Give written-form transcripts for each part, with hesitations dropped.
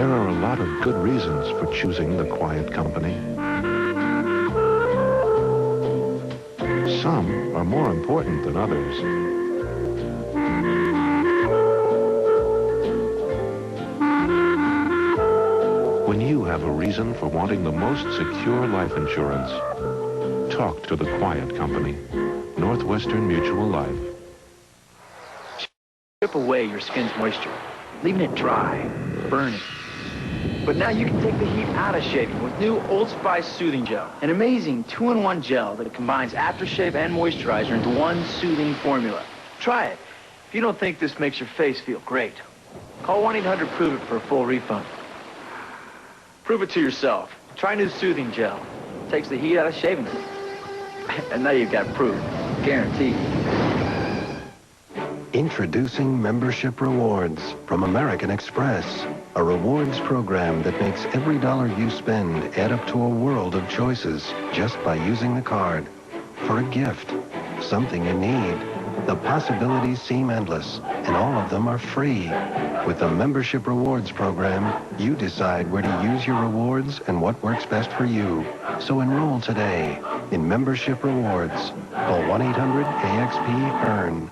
There are a lot of good reasons for choosing the quiet company. Some are more important than others. When you have a reason for wanting the most secure life insurance, talk to the quiet company, Northwestern Mutual Life. Strip away your skin's moisture, leaving it dry, burning. But now you can take the heat out of shaving with new Old Spice Soothing Gel, an amazing 2-in-1 gel that combines aftershave and moisturizer into one soothing formula. Try it. If you don't think this makes your face feel great, call 1-800-PROVE-IT for a full refund. Prove it to yourself. Try new Soothing Gel. Takes the heat out of shaving. And now you've got proof. Guaranteed. Introducing Membership Rewards from American Express, a rewards program that makes every dollar you spend add up to a world of choices just by using the card. For a gift, something you need. The possibilities seem endless, and all of them are free. With the Membership Rewards program, you decide where to use your rewards and what works best for you. So enroll today in Membership Rewards. Call 1-800-AXP-EARN.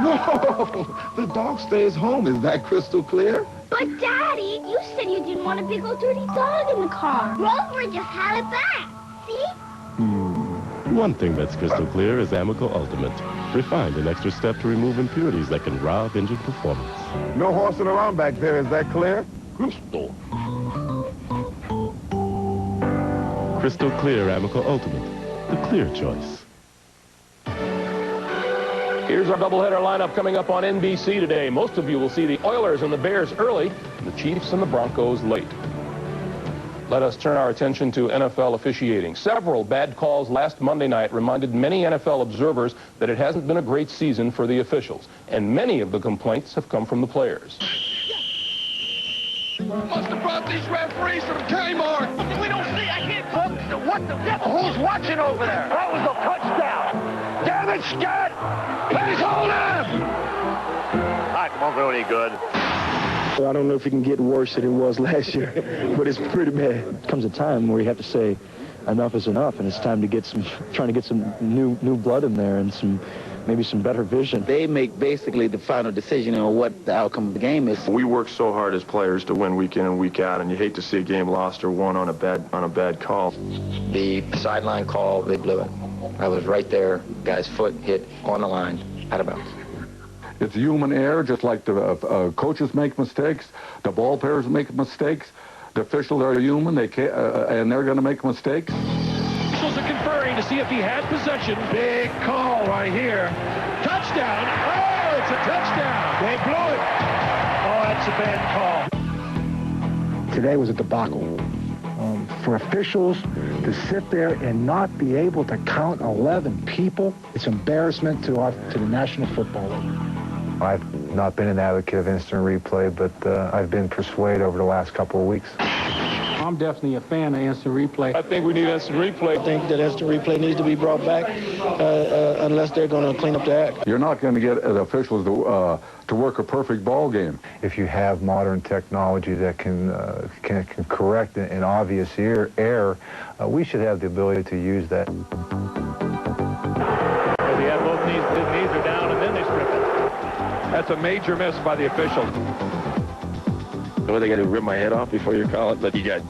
No, the dog stays home. Is that crystal clear? But, Daddy, you said you didn't want a big old dirty dog in the car. Rover just had it back. See? One thing that's crystal clear is Amoco Ultimate. Refined, an extra step to remove impurities that can rob engine performance. No horsing around back there. Is that clear? Crystal. Crystal clear Amoco Ultimate. The clear choice. Here's our doubleheader lineup coming up on NBC today. Most of you will see the Oilers and the Bears early, and the Chiefs and the Broncos late. Let us turn our attention to NFL officiating. Several bad calls last Monday night reminded many NFL observers that it hasn't been a great season for the officials, and many of the complaints have come from the players. Must have brought these referees from Kmart. We don't see. I can't look. What the devil? Who's watching over there? That was a touchdown. Damn it, Scott! Please hold him! It won't do any good. I don't know if it can get worse than it was last year, but it's pretty bad. Comes a time where you have to say enough is enough, and it's time to get trying to get some new blood in there and maybe some better vision. They make basically the final decision on what the outcome of the game is. We work so hard as players to win week in and week out, and you hate to see a game lost or won on a bad call. The sideline call, they blew it. I was right there. Guy's foot hit on the line, out of bounds. It's human error, just like the coaches make mistakes, the ball players make mistakes, the officials are human, and they're going to make mistakes. Officials are conferring to see if he had possession. Big call right here. Touchdown! Oh, it's a touchdown! They blew it. Oh, that's a bad call. Today was a debacle. For officials to sit there and not be able to count 11 people, it's embarrassment to the National Football League. I've not been an advocate of instant replay, but I've been persuaded over the last couple of weeks. I'm definitely a fan of instant replay. I think we need instant replay. I think that instant replay needs to be brought back unless they're going to clean up the act. You're not going to get the officials to work a perfect ball game. If you have modern technology that can correct an obvious error, we should have the ability to use that. They have both knees are down, and then they strip it. That's a major miss by the official. So they got to rip my head off before you call it, but he got,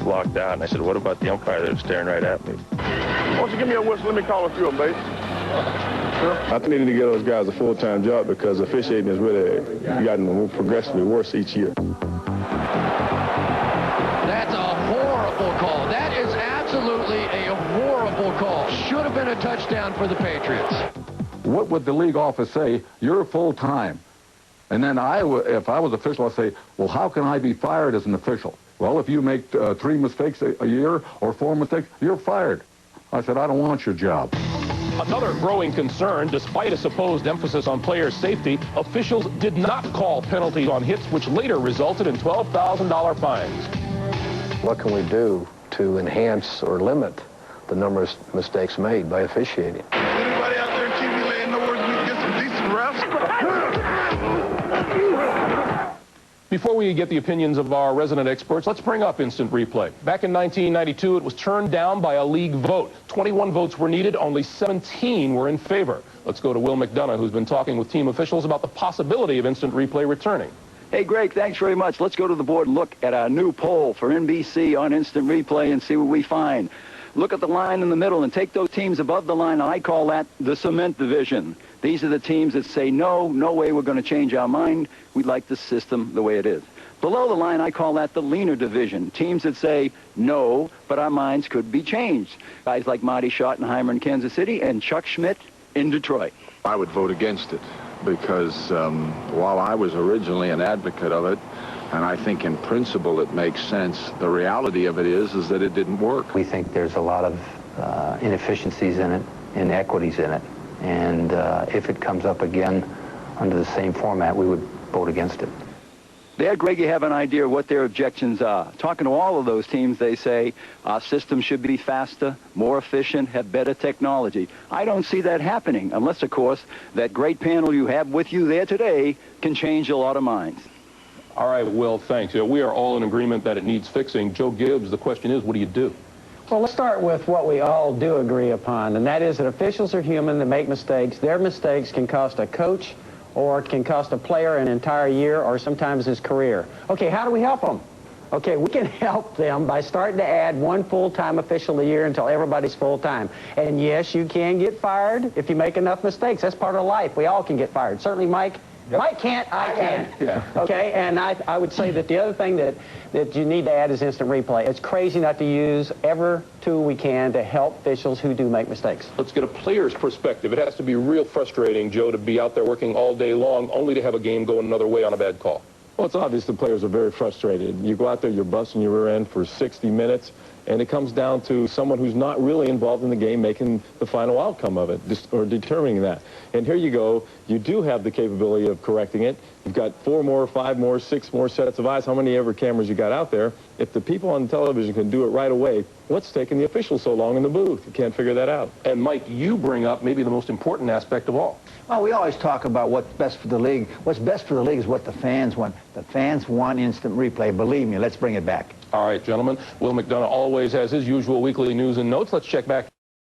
blocked out. And I said, what about the umpire that was staring right at me? Why don't you give me a whistle? Let me call a few of them, baby. I think they need to give those guys a full-time job because officiating has really gotten progressively worse each year. That's a horrible call. That is absolutely a horrible call. Should have been a touchdown for the Patriots. What would the league office say? You're full-time. And then if I was official, I'd say, well, how can I be fired as an official? Well, if you make 3 mistakes a year or 4 mistakes, you're fired. I said, I don't want your job. Another growing concern, despite a supposed emphasis on player safety, officials did not call penalties on hits, which later resulted in $12,000 fines. What can we do to enhance or limit the number of mistakes made by officiating? Anybody out there in TV land knows where we can get some decent refs? Before we get the opinions of our resident experts, let's bring up instant replay. Back in 1992, it was turned down by a league vote. 21 votes were needed, only 17 were in favor. Let's go to Will McDonough, who's been talking with team officials about the possibility of instant replay returning. Hey, Greg, thanks very much. Let's go to the board and look at our new poll for NBC on instant replay and see what we find. Look at the line in the middle and take those teams above the line. I call that the cement division. These are the teams that say, no way we're going to change our mind. We like the system the way it is. Below the line, I call that the leaner division. Teams that say, no, but our minds could be changed. Guys like Marty Schottenheimer in Kansas City and Chuck Schmidt in Detroit. I would vote against it because while I was originally an advocate of it, and I think in principle it makes sense, the reality of it is that it didn't work. We think there's a lot of inefficiencies in it, inequities in it. And if it comes up again under the same format, we would vote against it. There, Greg, you have an idea of what their objections are. Talking to all of those teams, they say our system should be faster, more efficient, have better technology. I don't see that happening unless, of course, that great panel you have with you there today can change a lot of minds. All right, Will, thanks. We are all in agreement that it needs fixing. Joe Gibbs, the question is, what do you do? Well, let's start with what we all do agree upon, and that is that officials are human, that make mistakes. Their mistakes can cost a coach or it can cost a player an entire year or sometimes his career. Okay, how do we help them? Okay, we can help them by starting to add one full-time official a year until everybody's full-time. And yes, you can get fired if you make enough mistakes. That's part of life. We all can get fired. Certainly, Mike. Yep. Mike can't, I can. Yeah. Okay, and I would say that the other thing that you need to add is instant replay. It's crazy not to use every tool we can to help officials who do make mistakes. Let's get a player's perspective. It has to be real frustrating, Joe, to be out there working all day long only to have a game go another way on a bad call. Well, it's obvious the players are very frustrated. You go out there, you're busting your rear end for 60 minutes, and it comes down to someone who's not really involved in the game making the final outcome of it, or determining that. And here you go, you do have the capability of correcting it. You've got 4 more, 5 more, 6 more sets of eyes, how many ever cameras you got out there. If the people on television can do it right away, what's taking the officials so long in the booth? You can't figure that out. And Mike, you bring up maybe the most important aspect of all. Well, we always talk about what's best for the league. What's best for the league is what the fans want. The fans want instant replay. Believe me, let's bring it back. All right, gentlemen. Will McDonough always has his usual weekly news and notes. Let's check back.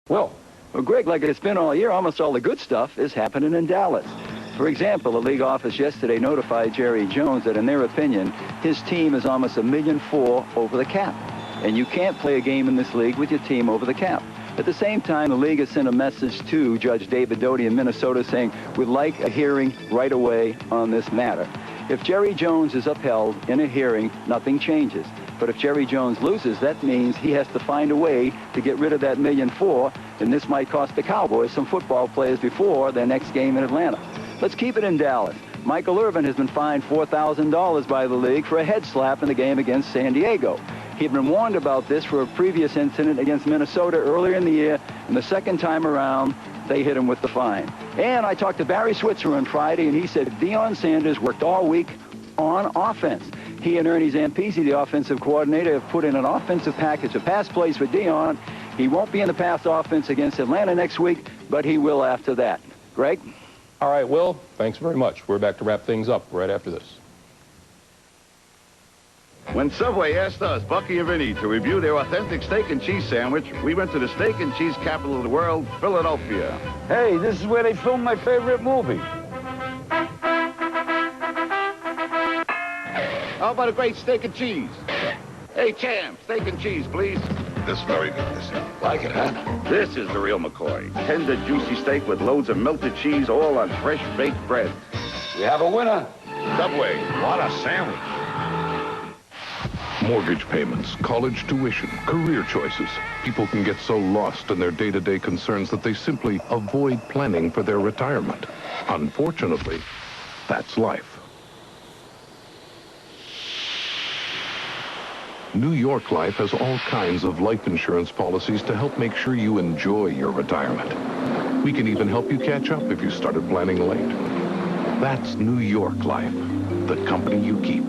Will. Well, Greg, like it's been all year, almost all the good stuff is happening in Dallas. For example, the league office yesterday notified Jerry Jones that, in their opinion, his team is almost $1.4 million over the cap. And you can't play a game in this league with your team over the cap. At the same time, the league has sent a message to Judge David Doty in Minnesota saying, we'd like a hearing right away on this matter. If Jerry Jones is upheld in a hearing, nothing changes. But if Jerry Jones loses, that means he has to find a way to get rid of that $1.4 million, and this might cost the Cowboys some football players before their next game in Atlanta. Let's keep it in Dallas. Michael Irvin has been fined $4,000 by the league for a head slap in the game against San Diego. He'd been warned about this for a previous incident against Minnesota earlier in the year, and the second time around, they hit him with the fine. And I talked to Barry Switzer on Friday, and he said Deion Sanders worked all week on offense. He and Ernie Zampese, the offensive coordinator, have put in an offensive package of pass plays for Deion. He won't be in the pass offense against Atlanta next week, but he will after that. Greg? All right, Will, thanks very much. We're back to wrap things up right after this. When Subway asked us, Bucky and Vinny, to review their authentic steak and cheese sandwich, we went to the steak and cheese capital of the world, Philadelphia. Hey, this is where they filmed my favorite movie. How about a great steak and cheese? Hey, champ, steak and cheese, please. This is very good. This like it, huh? This is the real McCoy. Tender, juicy steak with loads of melted cheese, all on fresh baked bread. We have a winner. Subway. What a sandwich. Mortgage payments, college tuition, career choices. People can get so lost in their day-to-day concerns that they simply avoid planning for their retirement. Unfortunately, that's life. New York Life has all kinds of life insurance policies to help make sure you enjoy your retirement. We can even help you catch up if you started planning late. That's New York Life, the company you keep.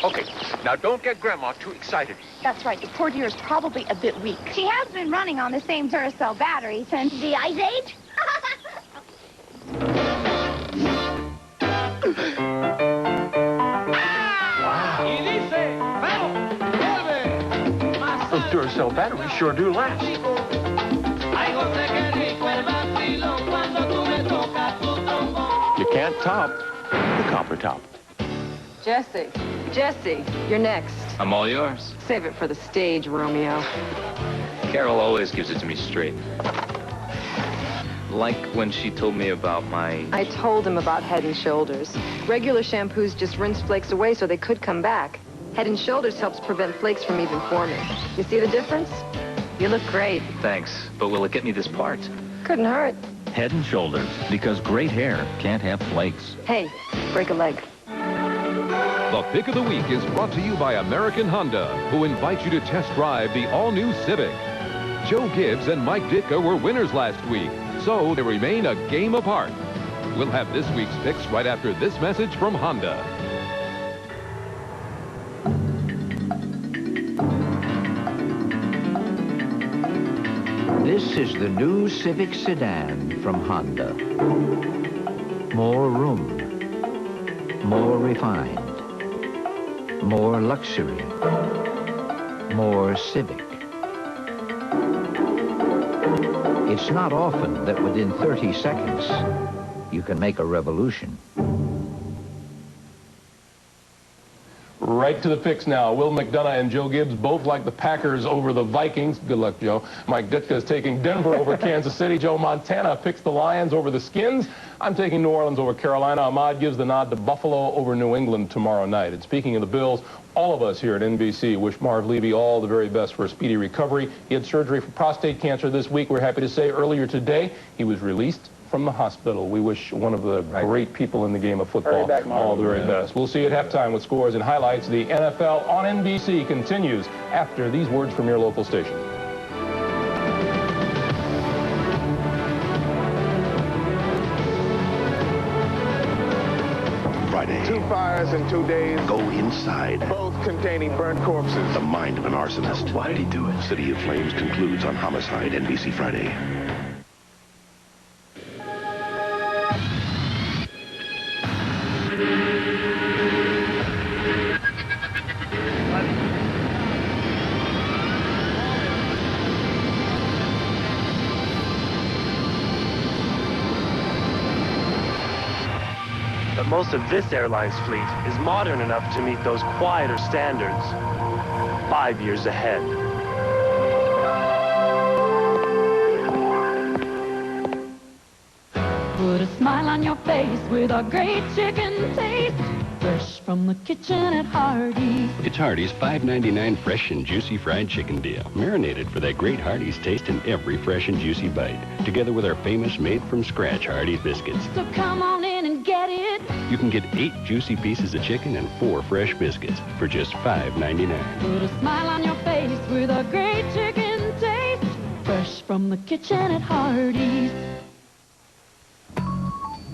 Okay, now don't get Grandma too excited. That's right. The poor dear is probably a bit weak. She has been running on the same Duracell battery since the Ice Age. Those Duracell batteries sure do last. You can't top the copper top. Jesse, you're next. I'm all yours. Save it for the stage, Romeo. Carol always gives it to me straight. Like when she told me about my... I told him about Head and Shoulders. Regular shampoos just rinse flakes away so they could come back. Head and Shoulders helps prevent flakes from even forming. You see the difference? You look great. Thanks, but will it get me this part? Couldn't hurt. Head and Shoulders, because great hair can't have flakes. Hey, break a leg. The Pick of the Week is brought to you by American Honda, who invite you to test drive the all-new Civic. Joe Gibbs and Mike Ditka were winners last week, so they remain a game apart. We'll have this week's picks right after this message from Honda. This is the new Civic sedan from Honda. More room, more refined, more luxury, more Civic. It's not often that within 30 seconds you can make a revolution. Right to the picks now. Will McDonough and Joe Gibbs both like the Packers over the Vikings. Good luck, Joe. Mike Ditka is taking Denver over Kansas City. Joe Montana picks the Lions over the Skins. I'm taking New Orleans over Carolina. Ahmad gives the nod to Buffalo over New England tomorrow night. And speaking of the Bills, all of us here at NBC wish Marv Levy all the very best for a speedy recovery. He had surgery for prostate cancer this week. We're happy to say earlier today he was released from the hospital. We wish one of the great people in the game of football all the very best. We'll see you at halftime with scores and highlights. The NFL on NBC continues after these words from your local station. Friday. 2 fires in 2 days. Go inside. Both containing burnt corpses. The mind of an arsonist. Why did he do it? City of Flames concludes on Homicide, NBC Friday. But most of this airline's fleet is modern enough to meet those quieter standards. 5 years ahead. Put a smile on your face with our great chicken taste. Fresh from the kitchen at Hardee's. It's Hardee's $5.99 fresh and juicy fried chicken deal. Marinated for that great Hardee's taste in every fresh and juicy bite. Together with our famous made-from-scratch Hardee's biscuits. So come on in and get it. You can get 8 juicy pieces of chicken and 4 fresh biscuits for just $5.99. Put a smile on your face with our great chicken taste. Fresh from the kitchen at Hardee's.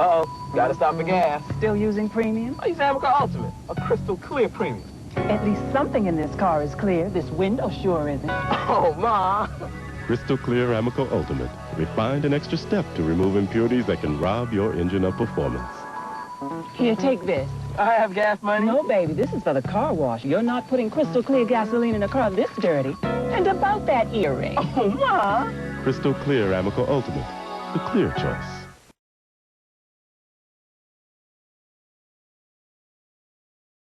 Uh-oh, gotta stop for gas. Still using premium? I use Amoco Ultimate, a crystal clear premium. At least something in this car is clear. This window sure isn't. Oh, Ma. Crystal Clear Amoco Ultimate. Refined an extra step to remove impurities that can rob your engine of performance. Here, take this. I have gas money? No, baby, this is for the car wash. You're not putting crystal clear gasoline in a car this dirty. And about that earring. Oh, Ma. Crystal Clear Amoco Ultimate. The clear choice.